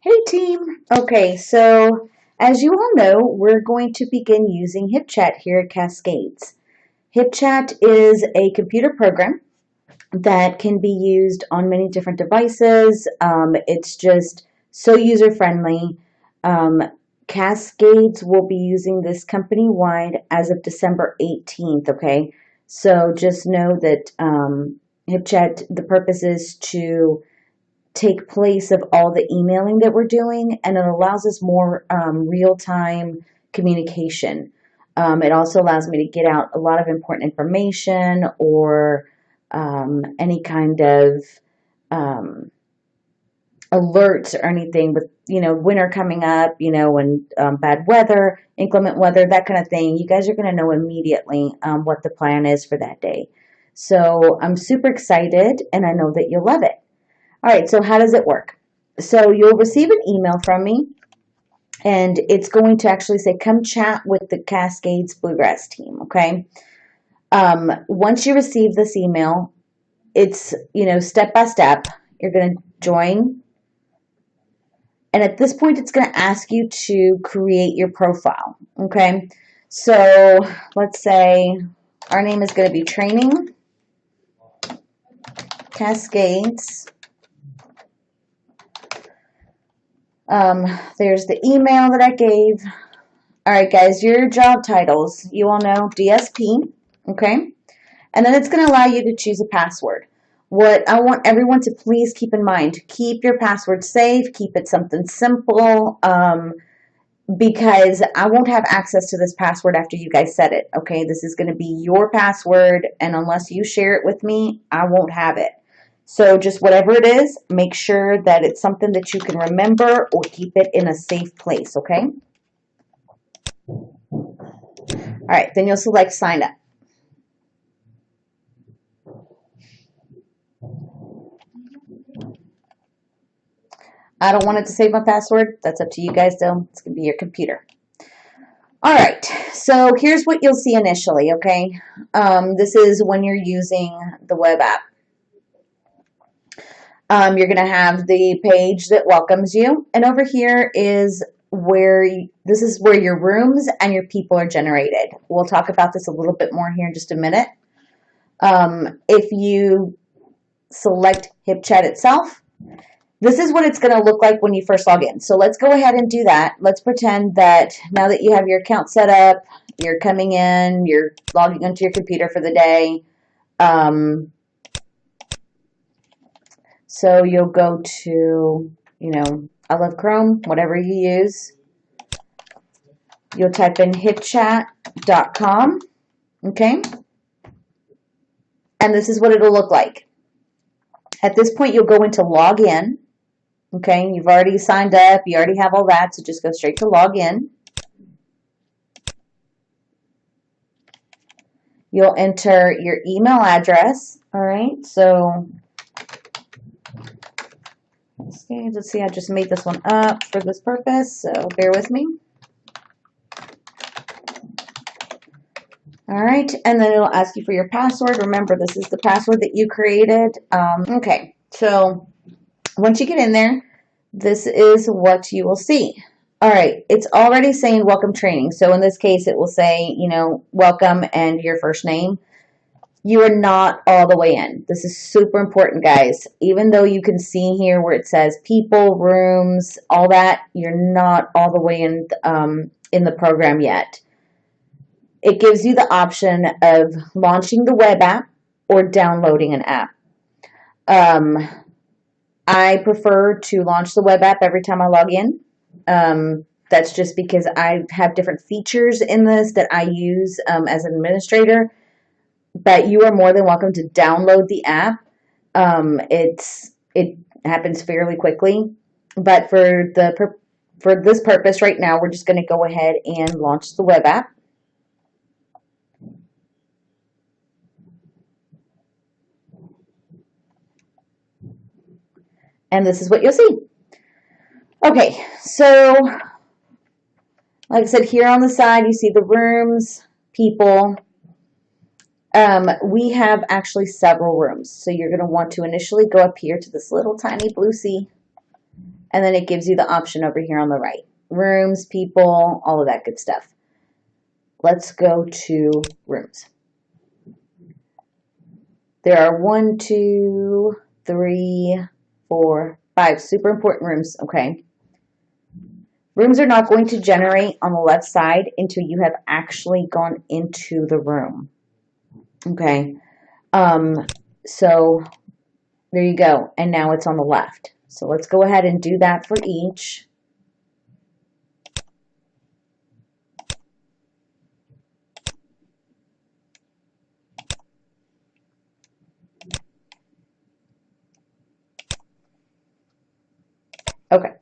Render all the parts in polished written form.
Hey team! Okay, so as you all know, we're going to begin using HipChat here at Cascades. HipChat is a computer program that can be used on many different devices. It's just so user friendly. Um, Cascades will be using this company wide as of December 18th, okay? So just know that HipChat, the purpose is to take place of all the emailing that we're doing, and it allows us more real-time communication. It also allows me to get out a lot of important information or any kind of um, alerts or anything with, winter coming up, and bad weather, inclement weather, that kind of thing. You guys are going to know immediately what the plan is for that day. So I'm super excited, and I know that you'll love it. All right, so how does it work? So you'll receive an email from me, and it's going to actually say, come chat with the Cascades Bluegrass team, okay? Once you receive this email, it's, step by step. You're going to join, and at this point, it's going to ask you to create your profile, okay? So let's say our name is going to be Training Cascades. There's the email that I gave. All right, guys, your job titles, you all know DSP, okay? And then it's going to allow you to choose a password. What I want everyone to please keep in mind, keep your password safe, keep it something simple, because I won't have access to this password after you guys set it, okay? This is going to be your password, and unless you share it with me, I won't have it. So just whatever it is, make sure that it's something that you can remember or keep it in a safe place, okay? All right, then you'll select sign up. I don't want it to save my password. That's up to you guys though. It's going to be your computer. All right, so here's what you'll see initially, okay? This is when you're using the web app. You're going to have the page that welcomes you, and over here is this is where your rooms and your people are generated. We'll talk about this a little bit more here in just a minute. If you select HipChat itself, this is what it's going to look like when you first log in. So let's go ahead and do that. Let's pretend that now that you have your account set up, you're coming in, you're logging into your computer for the day. So you'll go to, I love Chrome, whatever you use. You'll type in HipchatUpload.com, okay? And this is what it'll look like. At this point, you'll go into login, okay? You've already signed up. You already have all that, so just go straight to login. You'll enter your email address, all right? So let's see, I just made this one up for this purpose, so bear with me. All right, and then it'll ask you for your password. Remember, this is the password that you created. Okay, so once you get in there, this is what you will see. All right, it's already saying welcome training. So in this case, it will say, welcome and your first name. You are not all the way in. This is super important, guys. Even though you can see here where it says people, rooms, all that, you're not all the way in the program yet. It gives you the option of launching the web app or downloading an app. I prefer to launch the web app every time I log in. That's just because I have different features in this that I use as an administrator. But you are more than welcome to download the app. It happens fairly quickly. But for this purpose right now, we're just going to go ahead and launch the web app. And this is what you'll see. Okay, so like I said, here on the side, you see the rooms, people. We have actually several rooms. So you're going to want to initially go up here to this little tiny blue C. and then it gives you the option over here on the right. Rooms, people, all of that good stuff. Let's go to rooms. There are 1, 2, 3, 4, 5 super important rooms, okay? Rooms are not going to generate on the left side until you have actually gone into the room, okay? So there you go, and now it's on the left. So let's go ahead and do that for each. Okay.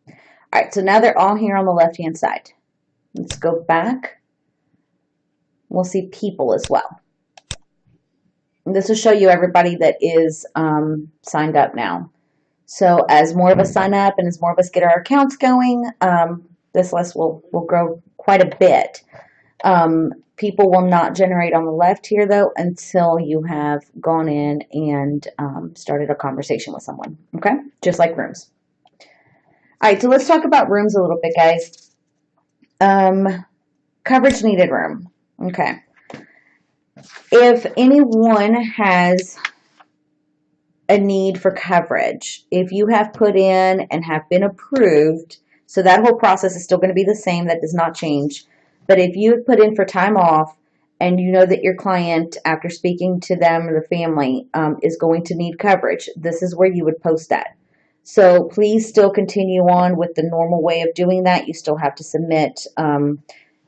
All right, so now they're all here on the left-hand side. Let's go back. We'll see people as well. And this will show you everybody that is signed up now. So as more of us sign up and as more of us get our accounts going, this list will grow quite a bit. People will not generate on the left here, though, until you have gone in and started a conversation with someone, okay? Just like rooms. All right, so let's talk about rooms a little bit, guys. Coverage needed room, okay. If anyone has a need for coverage, if you have put in and have been approved, so that whole process is still going to be the same, that does not change. But if you have put in for time off and you know that your client, after speaking to them or the family, is going to need coverage, this is where you would post that. So please still continue on with the normal way of doing that. You still have to submit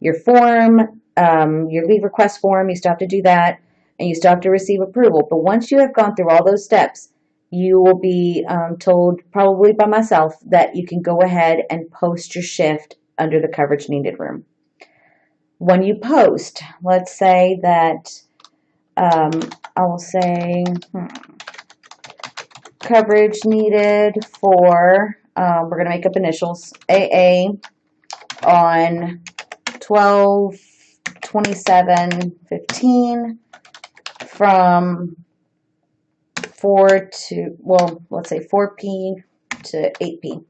your form, your leave request form. You still have to do that, and you still have to receive approval. But once you have gone through all those steps, you will be told, probably by myself, that you can go ahead and post your shift under the coverage needed room. When you post, let's say that I will say coverage needed for, we're going to make up initials, AA on 12/27/15 from 4 to, well, let's say 4P to 8P.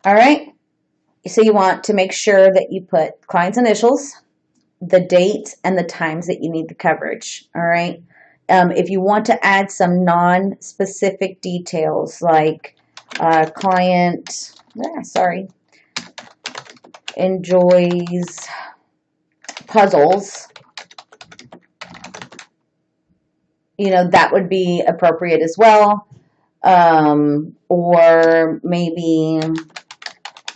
All right. So you want to make sure that you put client's initials, the date, and the times that you need the coverage. All right. If you want to add some non-specific details like client, enjoys puzzles, you know, that would be appropriate as well. Or maybe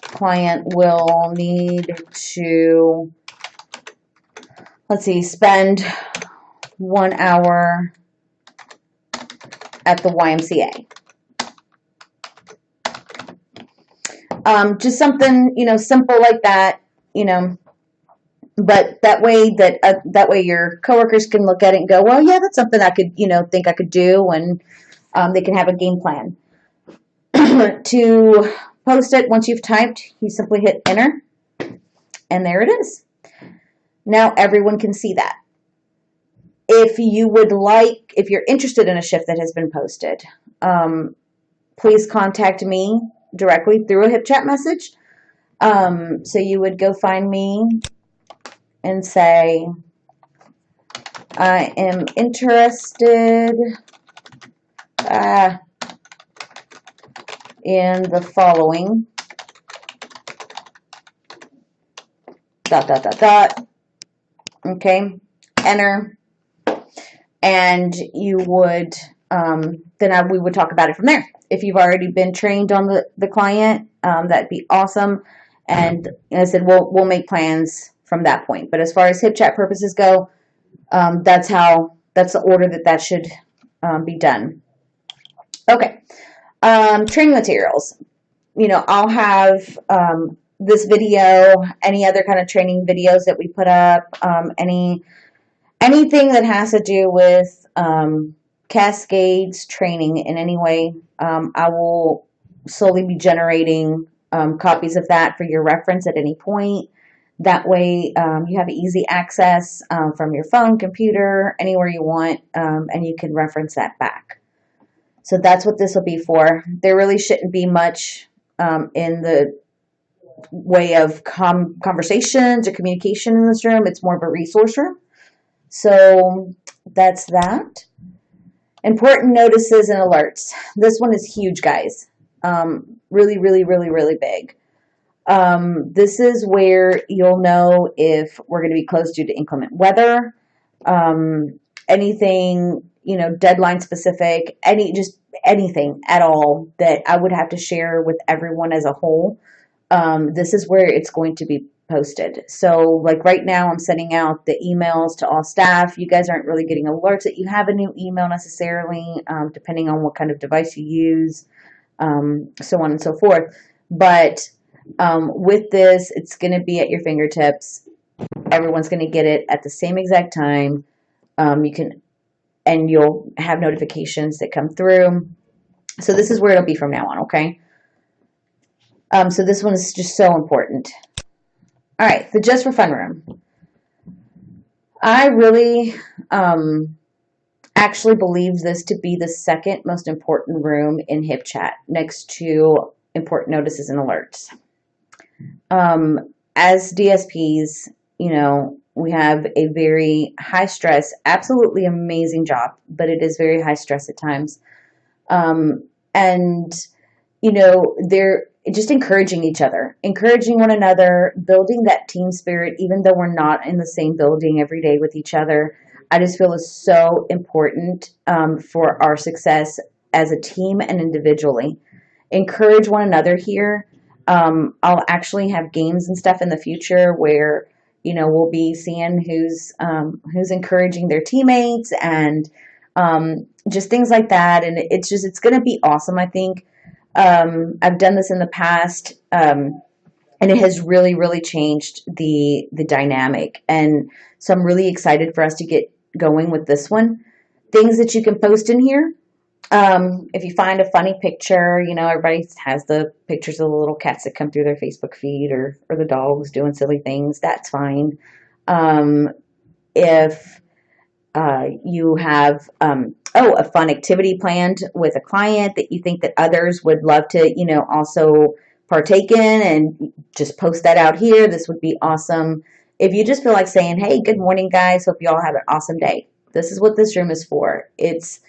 client will need to, let's see, spend 1 hour at the YMCA. Just something, you know, simple like that, you know, but that way your coworkers can look at it and go, well, yeah, that's something I could, you know, think I could do, and they can have a game plan. To post it, once you've typed, you simply hit enter, and there it is. Now everyone can see that. If you would like, if you're interested in a shift that has been posted, please contact me directly through a HipChat message. So you would go find me and say, I am interested in the following, ... Okay, enter, and you would, we would talk about it from there. If you've already been trained on the client, that'd be awesome. And I said, we'll make plans from that point. But as far as HipChat purposes go, that's the order that should be done. Okay. Training materials. You know, I'll have this video, any other kind of training videos that we put up, anything that has to do with Cascades training in any way. I will slowly be generating copies of that for your reference at any point. That way you have easy access from your phone, computer, anywhere you want, and you can reference that back. So that's what this will be for. There really shouldn't be much in the way of conversations or communication in this room. It's more of a resource room. So that's that. Important notices and alerts. This one is huge, guys. Really, really, really, really big. This is where you'll know if we're going to be closed due to inclement weather, anything, deadline specific, just anything at all that I would have to share with everyone as a whole. This is where it's going to be posted. So like right now I'm sending out the emails to all staff. You guys aren't really getting alerts that you have a new email necessarily, depending on what kind of device you use, so on and so forth. But with this, it's going to be at your fingertips. Everyone's going to get it at the same exact time. You'll have notifications that come through. So this is where it'll be from now on, okay? So this one is just so important. All right, the Just for Fun room. I really actually believe this to be the second most important room in HipChat, next to important notices and alerts. As DSPs, we have a very high stress, absolutely amazing job, but it is very high stress at times. They're just encouraging each other, encouraging one another, building that team spirit, even though we're not in the same building every day with each other. I just feel is so important for our success as a team and individually. Encourage one another here. I'll actually have games and stuff in the future where, we'll be seeing who's encouraging their teammates and just things like that. And it's going to be awesome, I think. I've done this in the past, and it has really, really changed the dynamic. And so I'm really excited for us to get going with this one. Things that you can post in here. If you find a funny picture, everybody has the pictures of the little cats that come through their Facebook feed or the dogs doing silly things. That's fine. If you have a fun activity planned with a client that you think that others would love to, also partake in, and just post that out here. This would be awesome. If you just feel like saying, hey, good morning, guys. Hope you all have an awesome day. This is what this room is for. It's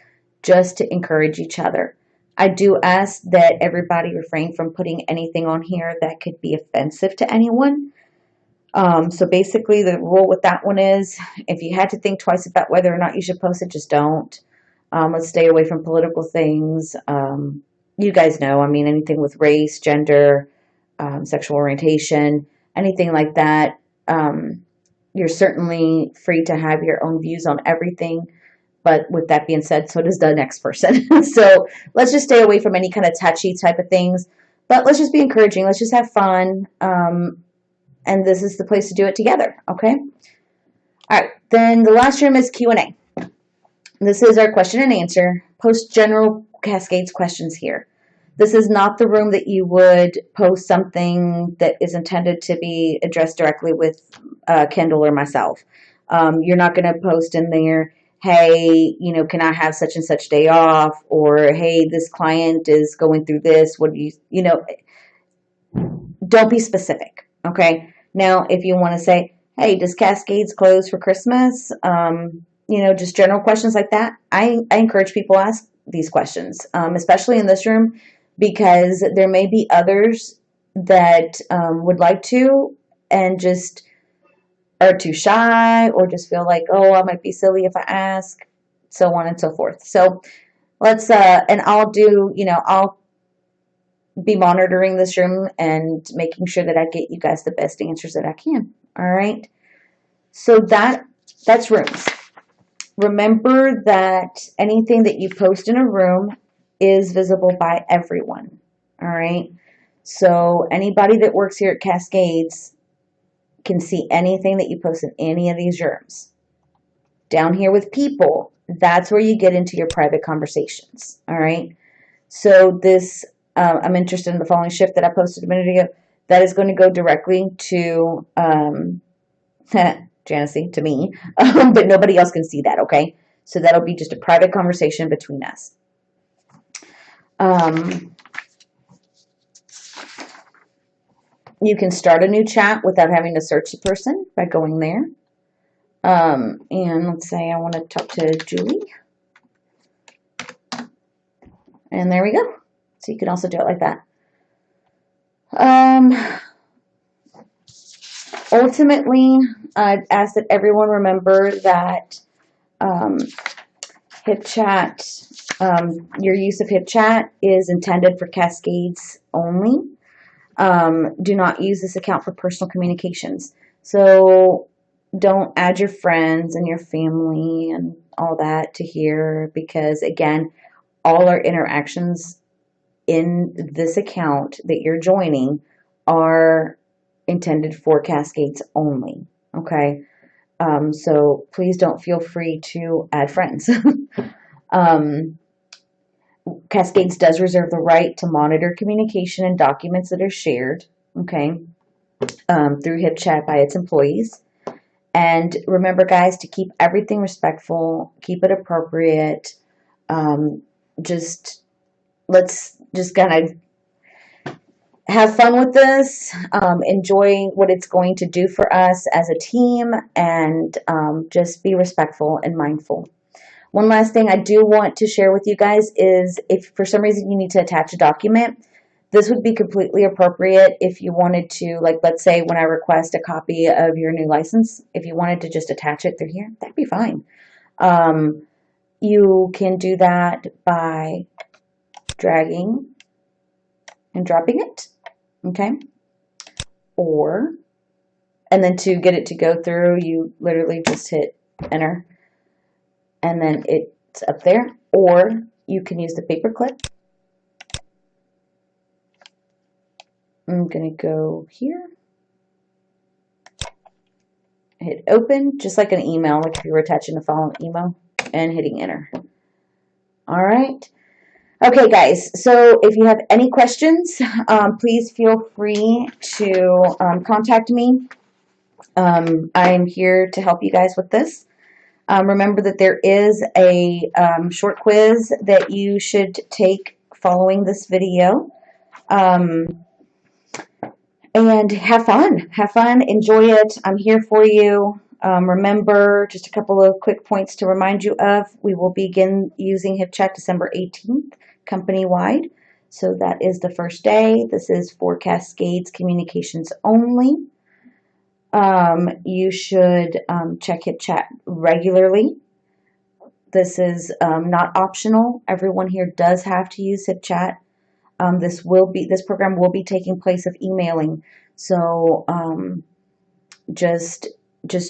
just to encourage each other. I do ask that everybody refrain from putting anything on here that could be offensive to anyone. So basically the rule with that one is if you had to think twice about whether or not you should post it, just don't. Let's stay away from political things. You guys know, anything with race, gender, sexual orientation, anything like that. You're certainly free to have your own views on everything. But with that being said, so does the next person. So let's just stay away from any kind of touchy type of things. But let's just be encouraging. Let's just have fun. And this is the place to do it together, okay? All right, then the last room is Q&A. This is our question and answer. Post general Cascades questions here. This is not the room that you would post something that is intended to be addressed directly with Kendall or myself. You're not going to post in there, hey, can I have such and such day off? Or, hey, this client is going through this. What do you don't be specific, okay? Now, if you want to say, hey, does Cascades close for Christmas? Just general questions like that. I encourage people to ask these questions, especially in this room, because there may be others that would like to and just are too shy or just feel like, oh, I might be silly if I ask, so on and so forth. So let's, and I'll be monitoring this room and making sure that I get you guys the best answers that I can. All right. So that's rooms. Remember that anything that you post in a room is visible by everyone. All right. So anybody that works here at Cascades can see anything that you post in any of these rooms. Down here with people, that's where you get into your private conversations. All right. So this, I'm interested in the following shift that I posted a minute ago. That is going to go directly to Janice, to me, but nobody else can see that, okay? So that'll be just a private conversation between us. You can start a new chat without having to search the person by going there. And let's say I want to talk to Julie. And there we go. So you can also do it like that. Ultimately, I'd ask that everyone remember that HipChat, your use of HipChat is intended for Cascades only. Do not use this account for personal communications. So don't add your friends and your family and all that to here, because again, all our interactions in this account that you're joining are intended for Cascades only. Okay. So please don't feel free to add friends. Cascades does reserve the right to monitor communication and documents that are shared, okay, through HipChat by its employees. And remember, guys, to keep everything respectful, keep it appropriate. Let's just kind of have fun with this, enjoy what it's going to do for us as a team, and just be respectful and mindful. One last thing I do want to share with you guys is if for some reason you need to attach a document, this would be completely appropriate if you wanted to, like, let's say when I request a copy of your new license, if you wanted to just attach it through here, that'd be fine. You can do that by dragging and dropping it, okay? And then to get it to go through, you literally just hit enter, and then it's up there. Or you can use the paper clip. I'm going to go here, hit open, just like an email, like if you were attaching a file in email, and hitting enter. All right. Okay, guys, so if you have any questions, please feel free to contact me. I'm here to help you guys with this. Remember that there is a short quiz that you should take following this video. And have fun, enjoy it. I'm here for you. Remember, just a couple of quick points to remind you of. We will begin using HipChat December 18th, company-wide. So that is the first day. This is for Cascades communications only. You should check HipChat regularly. This is not optional. Everyone here does have to use HipChat. This program will be taking place of emailing. So just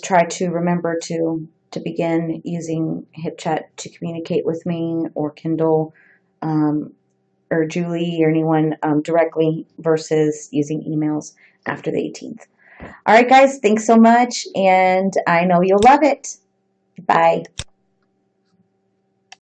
try to remember to begin using HipChat to communicate with me or Kindle or Julie or anyone directly versus using emails after the 18th. All right, guys, thanks so much, and I know you'll love it. Bye.